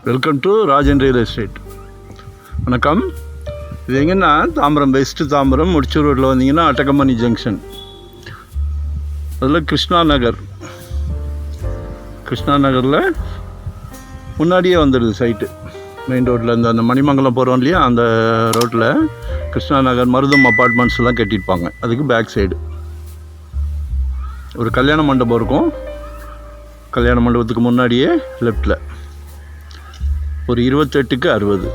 Welcome to Rajan real estate. வணக்கம். இது எங்கன்னா தாம்பரம், வெஸ்ட்டு தாம்பரம் முடிச்சூர் ரோட்டில் வந்தீங்கன்னா அட்டகமணி ஜங்ஷன், அதில் கிருஷ்ணா நகரில் முன்னாடியே வந்துடுது சைட்டு. மெயின் ரோட்டில் அந்த மணிமங்கலம் போகிறோம் இல்லையா, அந்த ரோட்டில் கிருஷ்ணா நகர் மருதம் அப்பார்ட்மெண்ட்ஸ்லாம் கட்டியிருப்பாங்க. அதுக்கு பேக் சைடு ஒரு கல்யாண மண்டபம் இருக்கும். கல்யாண மண்டபத்துக்கு முன்னாடியே லெஃப்டில் ஒரு 28க்கு 60,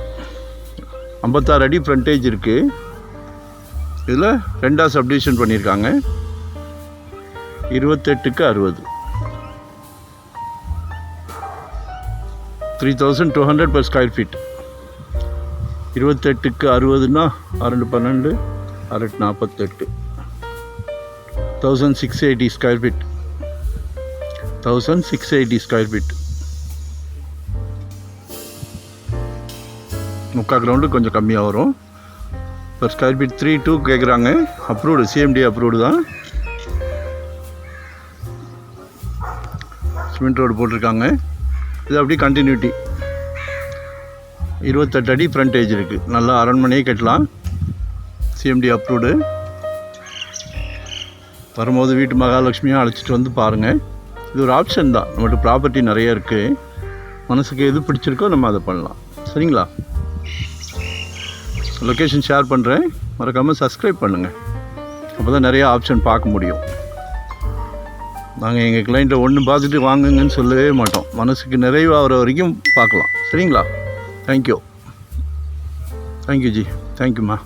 56 அடி ஃப்ரண்டேஜ் இருக்குது. இதில் 2ஆக சப்டிவிஷன் பண்ணியிருக்காங்க. 28க்கு 60, 3200 per square feet. 28க்கு 60னா 6 12 6 48, 1680 ஸ்கொயர் ஃபீட். 1680 square feet. முக்கால் கிரவுண்டு கொஞ்சம் கம்மியாக வரும். பர் ஸ்கொயர் ஃபீட் 3.2 கேட்குறாங்க. அப்ரூவ்டு, சிஎம்டி அப்ரூவ்டு தான். சிமெண்ட் ரோடு போட்டிருக்காங்க. இது அப்படியே கண்டினியூட்டி. 28 அடி ஃப்ரண்டேஜ் இருக்குது. நல்லா அரண்மனையே கட்டலாம். CMD approved. வரும்போது வீட்டு மகாலட்சுமியாக அழைச்சிட்டு வந்து பாருங்கள். இது ஒரு ஆப்ஷன் தான். நம்மகிட்ட ப்ராப்பர்ட்டி நிறைய இருக்குது. மனசுக்கு எது பிடிச்சிருக்கோ நம்ம அதை பண்ணலாம். சரிங்களா? லொக்கேஷன் ஷேர் பண்ணுறேன். மறக்காமல் சப்ஸ்கிரைப் பண்ணுங்கள். அப்போ தான் நிறையா ஆப்ஷன் பார்க்க முடியும். நாங்கள் எங்கள் கிளைண்ட்டை ஒன்று பார்த்துட்டு வாங்குங்கன்னு சொல்லவே மாட்டோம். மனசுக்கு நிறைவாகிற வரைக்கும் பார்க்கலாம். சரிங்களா? Thank you G. தேங்க்யூம்மா.